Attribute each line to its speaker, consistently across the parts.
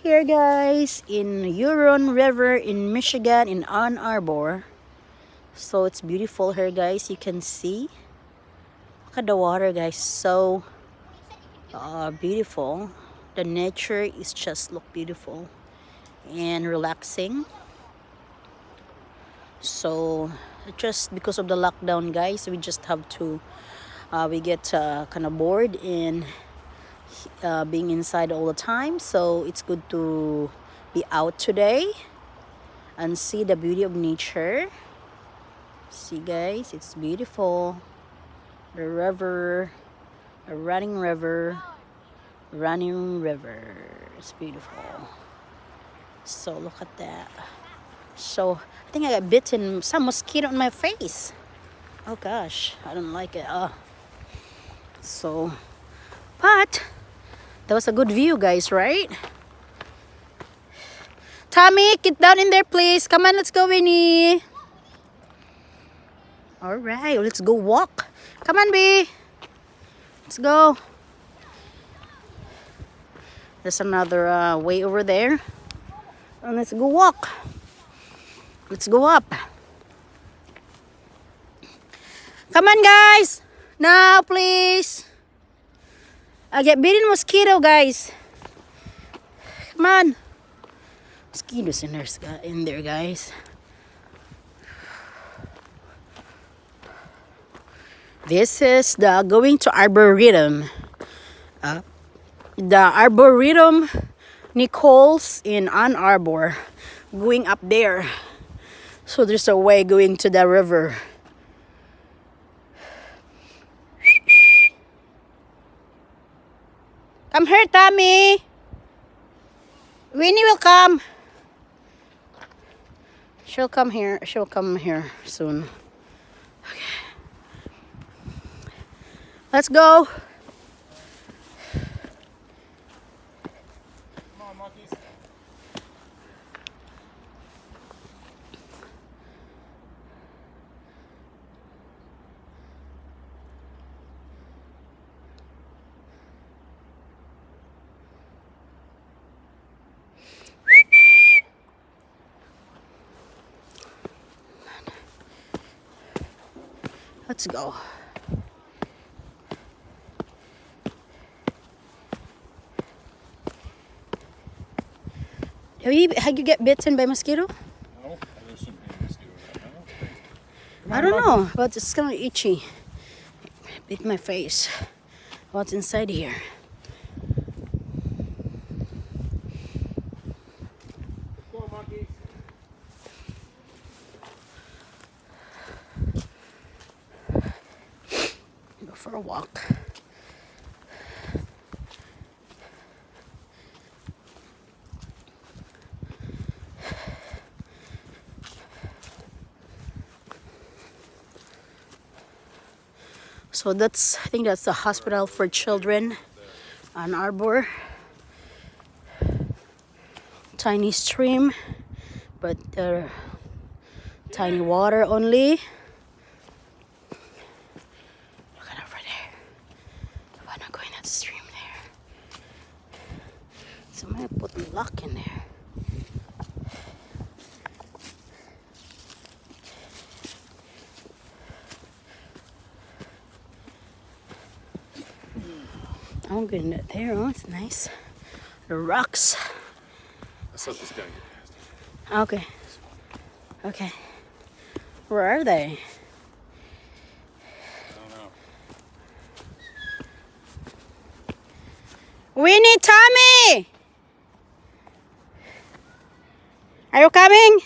Speaker 1: Here guys in Huron River in Michigan in Ann Arbor. So it's beautiful here guys. You can see. Look at the water guys. So beautiful. The nature is just look beautiful and relaxing. So just because of the lockdown guys, we just have to we get kind of bored in being inside all the time. So it's good to be out today and see the beauty of nature. See guys, it's beautiful. The river, a running river, it's beautiful. So look at that. So I think I got bitten some mosquito on my face. Oh gosh, I don't like it. So but that was a good view guys, right? Tommy, get down in there please. Come on, let's go, Winnie. All right, let's go walk. Come on, B. Let's go. There's another way over there. And let's go walk. Let's go up. Come on, guys. Now, please. I get bitten mosquito, guys. Come on. Mosquitoes in there, guys. This is the going to Arboretum. The Arboretum Nichols in Ann Arbor. Going up there. So there's a way going to the river. Come here, Tommy. Winnie will come. She'll come here. She'll come here soon. Okay. Let's go.
Speaker 2: Come on, monkeys.
Speaker 1: Let's go. Have you get bitten by mosquito?
Speaker 2: No, there's some mosquitoes right now.
Speaker 1: I don't know, but it's kind of itchy. Bit my face. What's inside here?
Speaker 2: Come on, monkeys.
Speaker 1: Go for a walk. So I think that's the hospital for children on Arbor. Tiny stream, but tiny water only. Look at over there. I wanna go in that stream there. Somebody put lock in there. I'm getting it there. Oh, it's nice. The rocks.
Speaker 2: Let's let this guy get past.
Speaker 1: Okay. Okay. Where are they?
Speaker 2: I don't know.
Speaker 1: Winnie, Tommy! Are you coming?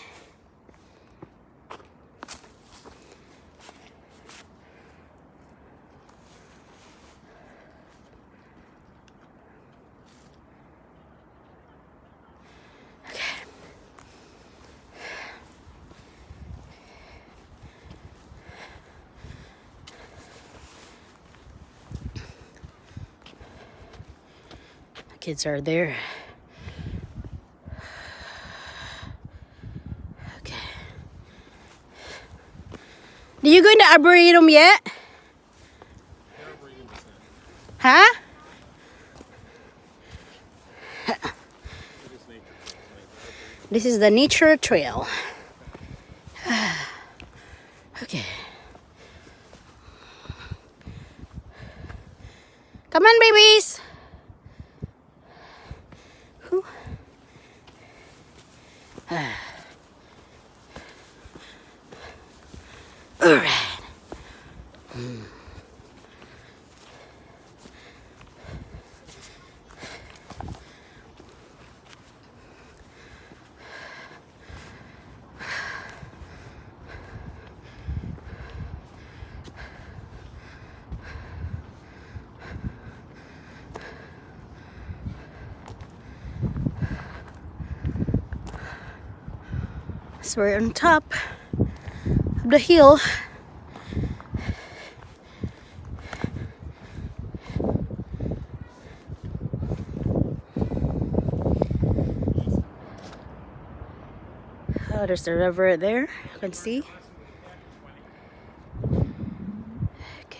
Speaker 1: Kids are there. Okay. Did you go in the Arboretum yet? Huh?
Speaker 2: They just
Speaker 1: This is the nature trail. Okay. Come on, babies. Whew. All right. So we're on top of the hill. Oh, there's the river there. You can see. Okay.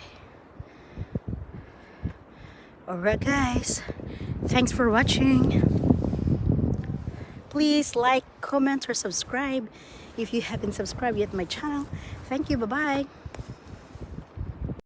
Speaker 1: Alright, guys. Thanks for watching. Please like, comment, or subscribe if you haven't subscribed yet to my channel. Thank you. Bye-bye.